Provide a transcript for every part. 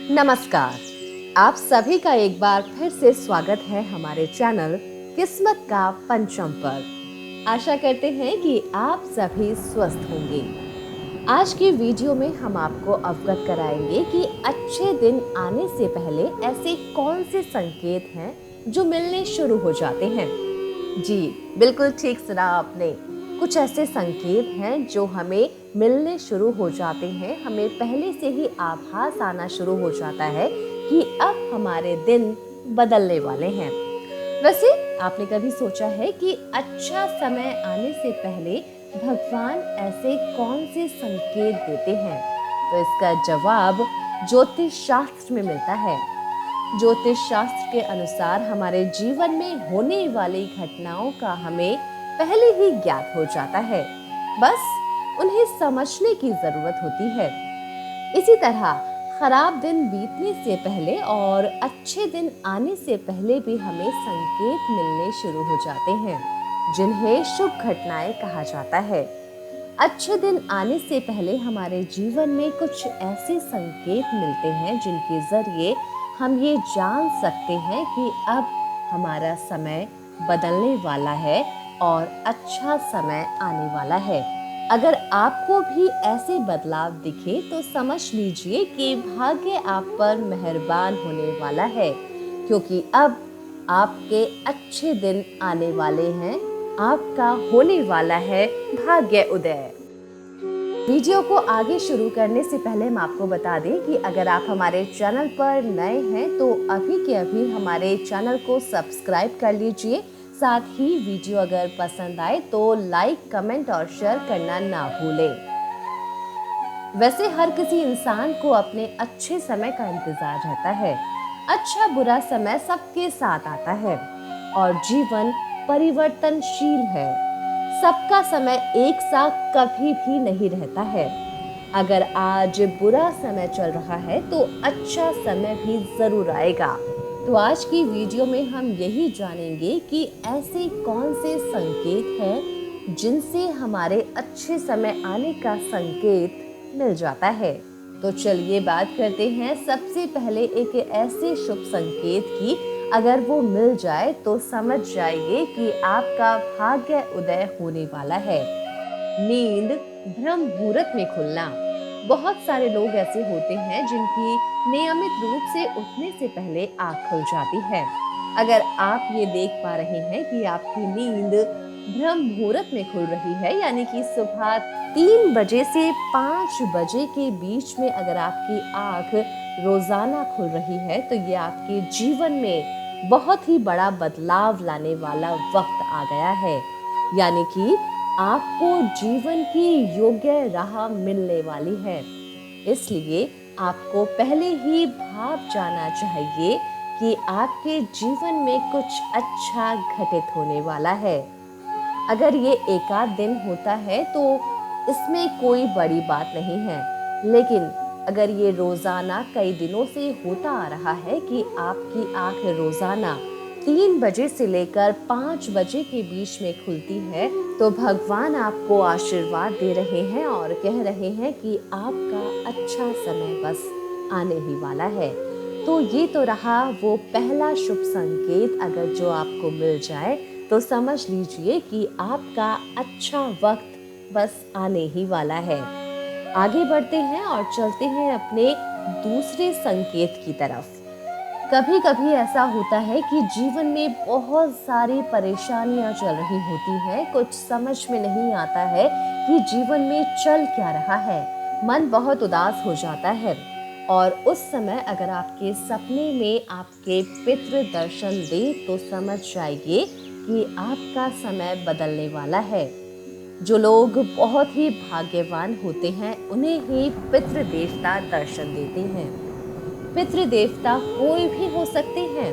नमस्कार। आप सभी का एक बार फिर से स्वागत है हमारे चैनल किस्मत का पंचम पर। आशा करते हैं कि आप सभी स्वस्थ होंगे। आज की वीडियो में हम आपको अवगत कराएंगे कि अच्छे दिन आने से पहले ऐसे कौन से संकेत हैं जो मिलने शुरू हो जाते हैं। जी बिल्कुल ठीक सुना आपने। कुछ ऐसे संकेत हैं जो हमें मिलने शुरू हो जाते हैं, हमें पहले से ही आभास आना शुरू हो जाता है कि अब हमारे दिन बदलने वाले हैं। वैसे आपने कभी सोचा है कि अच्छा समय आने से पहले भगवान ऐसे कौन से संकेत देते हैं? तो इसका जवाब ज्योतिष शास्त्र में मिलता है। ज्योतिष शास्त्र के अनुसार हमारे जीवन में होने वाली घटनाओं का हमें पहले ही ज्ञात हो जाता है, बस उन्हें समझने की जरूरत होती है। इसी तरह खराब दिन बीतने से पहले और अच्छे दिन आने से पहले भी हमें संकेत मिलने शुरू हो जाते हैं, जिन्हें शुभ घटनाएं कहा जाता है। अच्छे दिन आने से पहले हमारे जीवन में कुछ ऐसे संकेत मिलते हैं जिनके जरिए हम ये जान सकते हैं कि अब हमारा समय बदलने वाला है और अच्छा समय आने वाला है। अगर आपको भी ऐसे बदलाव दिखे तो समझ लीजिए कि भाग्य आप पर मेहरबान होने वाला है, क्योंकि अब आपके अच्छे दिन आने वाले हैं। आपका होने वाला है भाग्य उदय। वीडियो को आगे शुरू करने से पहले हम आपको बता दें कि अगर आप हमारे चैनल पर नए हैं तो अभी के अभी हमारे चैनल को सब्सक्राइब कर लीजिए। साथ ही वीडियो अगर पसंद आए तो लाइक, कमेंट और शेयर करना ना भूलें। वैसे हर किसी इंसान को अपने अच्छे समय का इंतजार रहता है। अच्छा बुरा समय सबके साथ आता है और जीवन परिवर्तनशील है। सबका समय एक सा कभी भी नहीं रहता है। अगर आज बुरा समय चल रहा है तो अच्छा समय भी जरूर आएगा। तो आज की वीडियो में हम यही जानेंगे कि ऐसे कौन से संकेत हैं जिनसे हमारे अच्छे समय आने का संकेत मिल जाता है। तो चलिए बात करते हैं सबसे पहले एक ऐसे शुभ संकेत की। अगर वो मिल जाए तो समझ जाइए कि आपका भाग्य उदय होने वाला है। नींद ब्रह्म मुहूर्त में खुलना। बहुत सारे लोग ऐसे होते हैं जिनकी नियमित रूप से उठने से पहले आँख खुल जाती है। अगर आप ये देख पा रहे हैं कि आपकी नींद ब्रह्म मुहूर्त में खुल रही है, यानी कि सुबह 3 बजे से 5 बजे के बीच में अगर आपकी आँख रोजाना खुल रही है, तो ये आपके जीवन में बहुत ही बड़ा बदलाव लाने वाला वक्त आ गया है। यानी कि आपको जीवन की योग्य राह मिलने वाली है। इसलिए आपको पहले ही भाप जाना चाहिए कि आपके जीवन में कुछ अच्छा घटित होने वाला है। अगर ये एकाध दिन होता है तो इसमें कोई बड़ी बात नहीं है, लेकिन अगर ये रोजाना कई दिनों से होता आ रहा है कि आपकी आंख रोजाना 3 बजे से लेकर 5 बजे के बीच में खुलती है, तो भगवान आपको आशीर्वाद दे रहे हैं और कह रहे हैं कि आपका अच्छा समय बस आने ही वाला है। तो ये तो रहा वो पहला शुभ संकेत। अगर जो आपको मिल जाए तो समझ लीजिए कि आपका अच्छा वक्त बस आने ही वाला है। आगे बढ़ते हैं और चलते हैं अपने दूसरे संकेत की तरफ। कभी कभी ऐसा होता है कि जीवन में बहुत सारी परेशानियां चल रही होती हैं, कुछ समझ में नहीं आता है कि जीवन में चल क्या रहा है। मन बहुत उदास हो जाता है और उस समय अगर आपके सपने में आपके पितृ दर्शन दे तो समझ जाइए कि आपका समय बदलने वाला है। जो लोग बहुत ही भाग्यवान होते हैं उन्हें ही पितृ देवता दर्शन देते हैं। पितृ देवता कोई भी हो सकते हैं।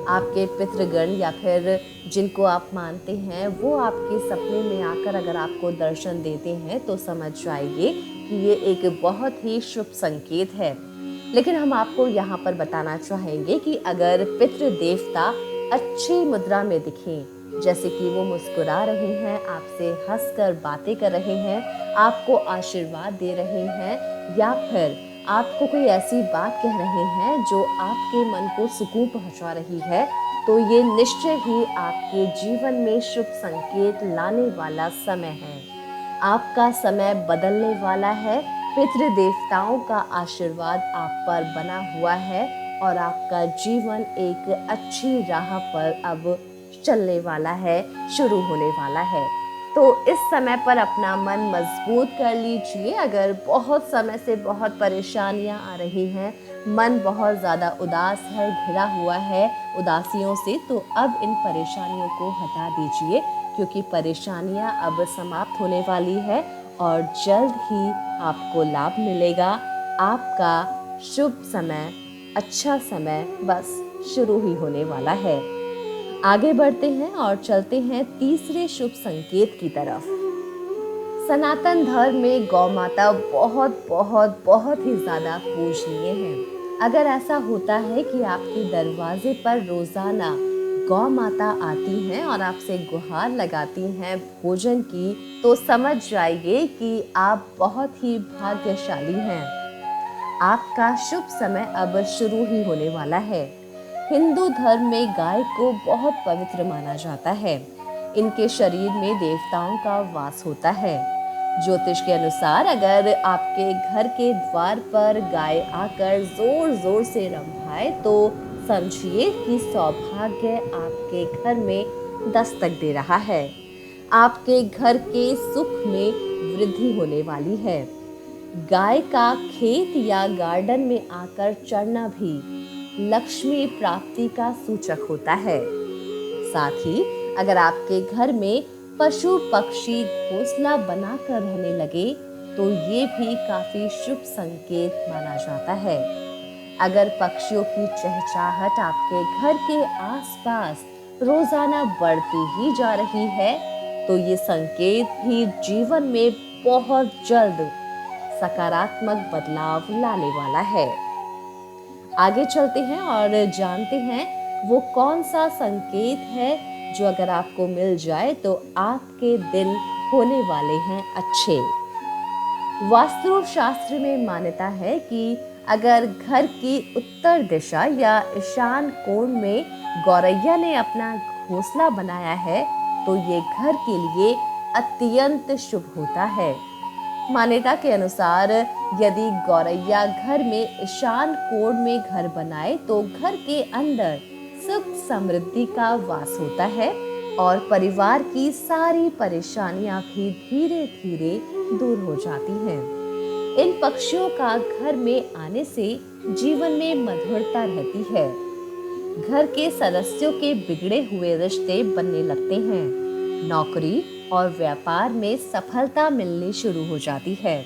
आपके पितृगण या फिर जिनको आप मानते हैं वो आपके सपने में आकर अगर आपको दर्शन देते हैं तो समझ जाइए कि ये एक बहुत ही शुभ संकेत है। लेकिन हम आपको यहाँ पर बताना चाहेंगे कि अगर पितृ देवता अच्छी मुद्रा में दिखें, जैसे कि वो मुस्कुरा रहे हैं, आपसे हंसकर बातें कर रहे हैं, आपको आशीर्वाद दे रहे हैं, या फिर आपको कोई ऐसी बात कह रहे हैं जो आपके मन को सुकून पहुंचा रही है, तो ये निश्चय ही आपके जीवन में शुभ संकेत लाने वाला समय है। आपका समय बदलने वाला है। पितृ देवताओं का आशीर्वाद आप पर बना हुआ है और आपका जीवन एक अच्छी राह पर अब चलने वाला है, शुरू होने वाला है। तो इस समय पर अपना मन मजबूत कर लीजिए। अगर बहुत समय से बहुत परेशानियां आ रही हैं, मन बहुत ज़्यादा उदास है, घिरा हुआ है उदासियों से, तो अब इन परेशानियों को हटा दीजिए, क्योंकि परेशानियां अब समाप्त होने वाली है और जल्द ही आपको लाभ मिलेगा। आपका शुभ समय, अच्छा समय बस शुरू ही होने वाला है। आगे बढ़ते हैं और चलते हैं तीसरे शुभ संकेत की तरफ। सनातन धर्म में गौ माता बहुत बहुत बहुत ही ज़्यादा पूजनीय है। अगर ऐसा होता है कि आपके दरवाजे पर रोज़ाना गौ माता आती हैं और आपसे गुहार लगाती हैं भोजन की, तो समझ जाइए कि आप बहुत ही भाग्यशाली हैं। आपका शुभ समय अब शुरू ही होने वाला है। हिंदू धर्म में गाय को बहुत पवित्र माना जाता है। इनके शरीर में देवताओं का वास होता है। ज्योतिष के अनुसार अगर आपके घर के द्वार पर गाय आकर जोर जोर से रंभाए, तो समझिए कि सौभाग्य आपके घर में दस्तक दे रहा है। आपके घर के सुख में वृद्धि होने वाली है। गाय का खेत या गार्डन में आकर चढ़ना भी लक्ष्मी प्राप्ति का सूचक होता है। साथ ही अगर आपके घर में पशु पक्षी घोंसला बनाकर रहने लगे, तो ये भी काफी शुभ संकेत माना जाता है। अगर पक्षियों की चहचहाट आपके घर के आसपास रोजाना बढ़ती ही जा रही है, तो ये संकेत भी जीवन में बहुत जल्द सकारात्मक बदलाव लाने वाला है। आगे चलते हैं और जानते हैं वो कौन सा संकेत है जो अगर आपको मिल जाए तो आपके दिन होने वाले हैं अच्छे। वास्तु शास्त्र में मान्यता है कि अगर घर की उत्तर दिशा या ईशान कोण में गौरैया ने अपना घोंसला बनाया है, तो ये घर के लिए अत्यंत शुभ होता है। मान्यता के अनुसार यदि गौरैया घर में ईशान कोण में घर बनाए, तो घर के अंदर सुख समृद्धि का वास होता है और परिवार की सारी परेशानियां भी धीरे धीरे दूर हो जाती हैं। इन पक्षियों का घर में आने से जीवन में मधुरता रहती है। घर के सदस्यों के बिगड़े हुए रिश्ते बनने लगते हैं। नौकरी और व्यापार में सफलता मिलनी शुरू हो जाती है।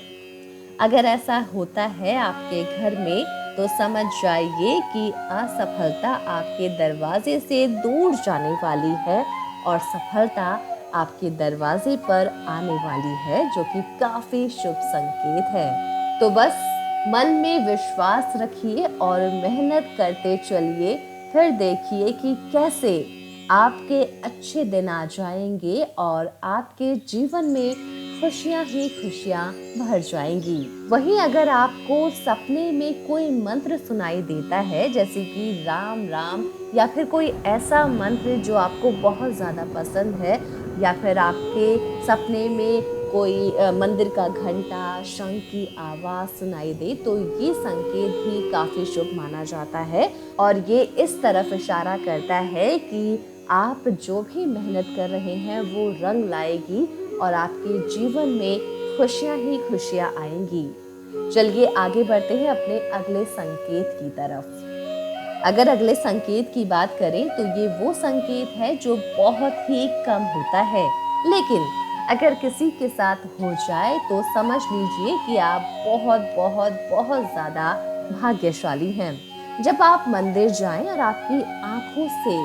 अगर ऐसा होता है आपके घर में, तो समझ जाइए कि असफलता आपके दरवाजे से दूर जाने वाली है और सफलता आपके दरवाजे पर आने वाली है, जो कि काफी शुभ संकेत है। तो बस मन में विश्वास रखिए और मेहनत करते चलिए, फिर देखिए कि कैसे आपके अच्छे दिन आ जाएंगे और आपके जीवन में खुशियां ही खुशियां भर जाएंगी। वहीं अगर आपको सपने में कोई मंत्र सुनाई देता है, जैसे कि राम राम, या फिर कोई ऐसा मंत्र जो आपको बहुत ज़्यादा पसंद है, या फिर आपके सपने में कोई मंदिर का घंटा, शंख की आवाज़ सुनाई दे, तो ये संकेत भी काफ़ी शुभ माना जाता है और ये इस तरफ इशारा करता है कि आप जो भी मेहनत कर रहे हैं वो रंग लाएगी और आपके जीवन में खुशियां ही खुशियां आएंगी। चलिए आगे बढ़ते हैं अपने अगले संकेत की तरफ। अगर अगले संकेत की बात करें, तो ये वो संकेत है जो बहुत ही कम होता है, लेकिन अगर किसी के साथ हो जाए तो समझ लीजिए कि आप बहुत बहुत बहुत ज़्यादा भाग्यशाली हैं। जब आप मंदिर जाएं और आपकी आंखों से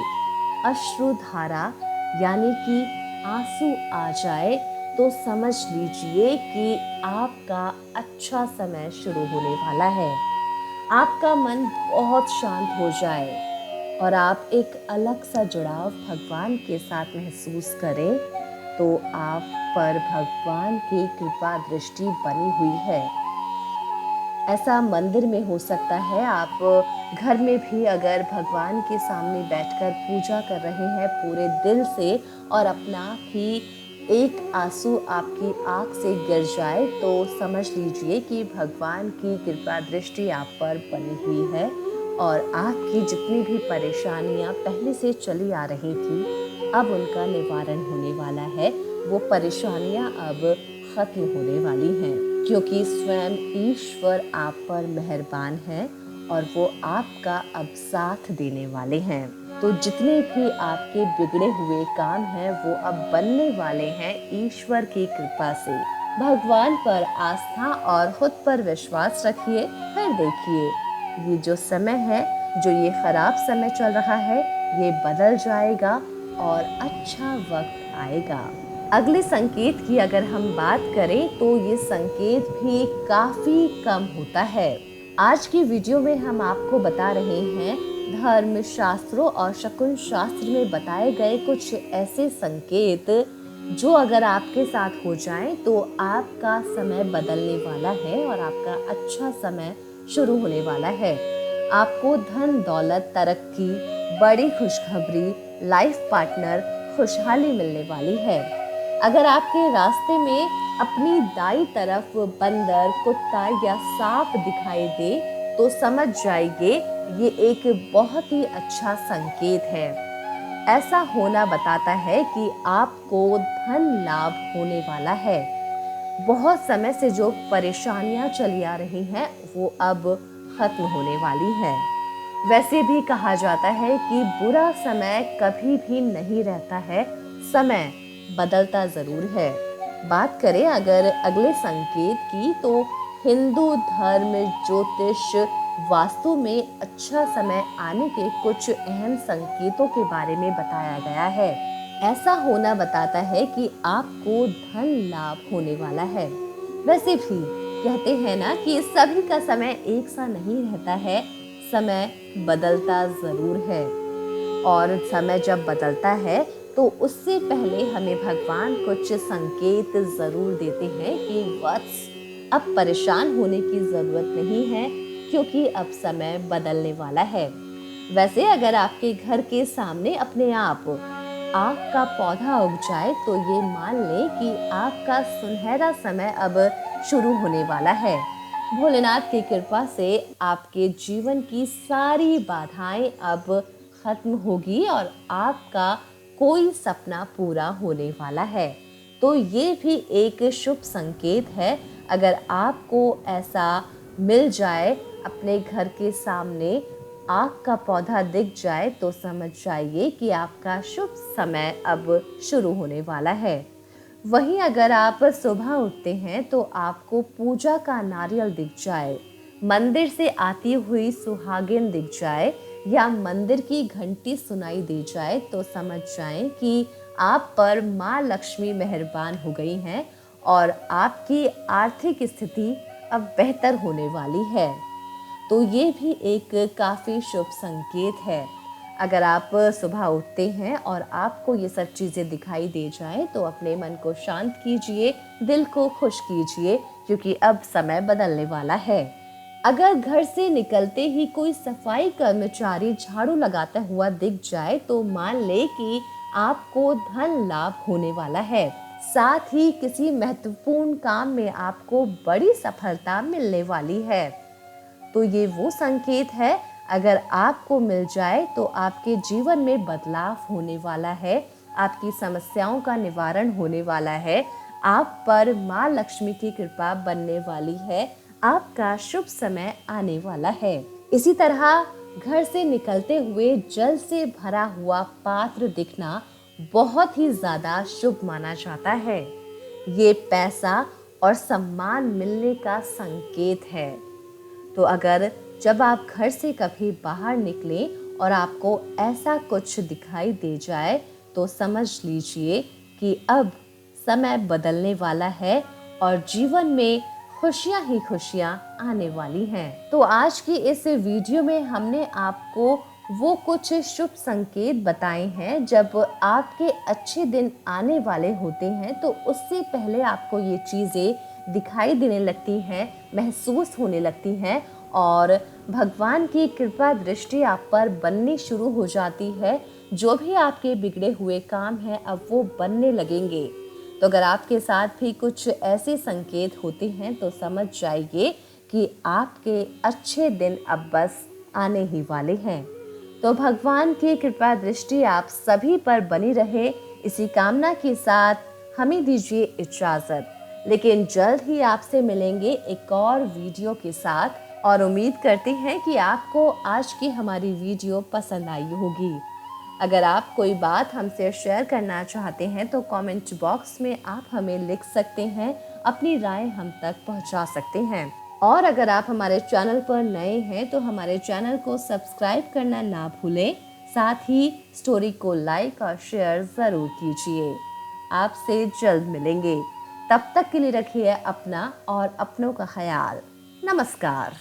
अश्रुधारा यानी कि आंसू आ जाए, तो समझ लीजिए कि आपका अच्छा समय शुरू होने वाला है। आपका मन बहुत शांत हो जाए और आप एक अलग सा जुड़ाव भगवान के साथ महसूस करें, तो आप पर भगवान की कृपा दृष्टि बनी हुई है। ऐसा मंदिर में हो सकता है, आप घर में भी अगर भगवान के सामने बैठकर पूजा कर रहे हैं पूरे दिल से और अपना भी एक आंसू आपकी आँख से गिर जाए तो समझ लीजिए कि भगवान की कृपा दृष्टि आप पर बनी हुई है और आपकी जितनी भी परेशानियां पहले से चली आ रही थी अब उनका निवारण होने वाला है। वो परेशानियां अब खत्म होने वाली हैं क्योंकि स्वयं ईश्वर आप पर मेहरबान है और वो आपका अब साथ देने वाले हैं। तो जितने भी आपके बिगड़े हुए काम हैं वो अब बनने वाले हैं ईश्वर की कृपा से। भगवान पर आस्था और खुद पर विश्वास रखिए, फिर देखिए ये जो समय है, जो ये खराब समय चल रहा है, ये बदल जाएगा और अच्छा वक्त आएगा। अगले संकेत की अगर हम बात करें तो ये संकेत भी काफी कम होता है। आज की वीडियो में हम आपको बता रहे हैं धर्म शास्त्रों और शकुन शास्त्र में बताए गए कुछ ऐसे संकेत जो अगर आपके साथ हो जाएं तो आपका समय बदलने वाला है और आपका अच्छा समय शुरू होने वाला है। आपको धन दौलत तरक्की, बड़ी खुशखबरी, लाइफ पार्टनर, खुशहाली मिलने वाली है। अगर आपके रास्ते में अपनी दाईं तरफ बंदर, कुत्ता या सांप दिखाई दे तो समझ जाइए ये एक बहुत ही अच्छा संकेत है। ऐसा होना बताता है कि आपको धन लाभ होने वाला है। बहुत समय से जो परेशानियां चली आ रही हैं वो अब खत्म होने वाली हैं। वैसे भी कहा जाता है कि बुरा समय कभी भी नहीं रहता है, समय बदलता जरूर है। बात करें अगर अगले संकेत की तो हिंदू धर्म, ज्योतिष, वास्तु में अच्छा समय आने के कुछ अहम संकेतों के बारे में बताया गया है। ऐसा होना बताता है कि आपको धन लाभ होने वाला है। वैसे भी कहते हैं ना कि सभी का समय एक सा नहीं रहता है, समय बदलता जरूर है और समय जब बदलता है तो उससे पहले हमें भगवान कुछ संकेत जरूर देते हैं कि वत्स अब परेशान होने की जरूरत नहीं है क्योंकि अब समय बदलने वाला है। वैसे अगर आपके घर के सामने अपने आप आग का पौधा उग जाए तो ये मान लें कि आपका सुनहरा समय अब शुरू होने वाला है। भोलेनाथ की कृपा से आपके जीवन की सारी बाधाएं अब खत्म होगी और आपका कोई सपना पूरा होने वाला है। तो ये भी एक शुभ संकेत है। अगर आपको ऐसा मिल जाए, अपने घर के सामने आग का पौधा दिख जाए तो समझ जाइए कि आपका शुभ समय अब शुरू होने वाला है। वहीं अगर आप सुबह उठते हैं तो आपको पूजा का नारियल दिख जाए, मंदिर से आती हुई सुहागिन दिख जाए या मंदिर की घंटी सुनाई दे जाए तो समझ जाएं कि आप पर माँ लक्ष्मी मेहरबान हो गई हैं और आपकी आर्थिक स्थिति अब बेहतर होने वाली है। तो ये भी एक काफ़ी शुभ संकेत है। अगर आप सुबह उठते हैं और आपको ये सब चीज़ें दिखाई दे जाएं तो अपने मन को शांत कीजिए, दिल को खुश कीजिए क्योंकि अब समय बदलने वाला है। अगर घर से निकलते ही कोई सफाई कर्मचारी झाड़ू लगाता हुआ दिख जाए तो मान ले कि आपको धन लाभ होने वाला है। साथ ही किसी महत्वपूर्ण काम में आपको बड़ी सफलता मिलने वाली है। तो ये वो संकेत है, अगर आपको मिल जाए तो आपके जीवन में बदलाव होने वाला है, आपकी समस्याओं का निवारण होने वाला है, आप पर माँ लक्ष्मी की कृपा बनने वाली है, आपका शुभ समय आने वाला है। इसी तरह घर से निकलते हुए जल से भरा हुआ पात्र दिखना बहुत ही ज्यादा शुभ माना जाता है। ये पैसा और सम्मान मिलने का संकेत है। तो अगर जब आप घर से कभी बाहर निकलें और आपको ऐसा कुछ दिखाई दे जाए तो समझ लीजिए कि अब समय बदलने वाला है और जीवन में खुशियां ही खुशियां आने वाली हैं। तो आज की इस वीडियो में हमने आपको वो कुछ शुभ संकेत बताए हैं जब आपके अच्छे दिन आने वाले होते हैं तो उससे पहले आपको ये चीज़ें दिखाई देने लगती हैं, महसूस होने लगती हैं और भगवान की कृपा दृष्टि आप पर बननी शुरू हो जाती है। जो भी आपके बिगड़े हुए काम हैं अब वो बनने लगेंगे। तो अगर आपके साथ भी कुछ ऐसे संकेत होते हैं तो समझ जाइए कि आपके अच्छे दिन अब बस आने ही वाले हैं। तो भगवान की कृपा दृष्टि आप सभी पर बनी रहे, इसी कामना के साथ हमें दीजिए इजाजत। लेकिन जल्द ही आपसे मिलेंगे एक और वीडियो के साथ और उम्मीद करते हैं कि आपको आज की हमारी वीडियो पसंद आई होगी। अगर आप कोई बात हमसे शेयर करना चाहते हैं तो कमेंट बॉक्स में आप हमें लिख सकते हैं, अपनी राय हम तक पहुंचा सकते हैं। और अगर आप हमारे चैनल पर नए हैं तो हमारे चैनल को सब्सक्राइब करना ना भूलें। साथ ही स्टोरी को लाइक और शेयर ज़रूर कीजिए। आपसे जल्द मिलेंगे, तब तक के लिए रखिए अपना और अपनों का ख्याल। नमस्कार।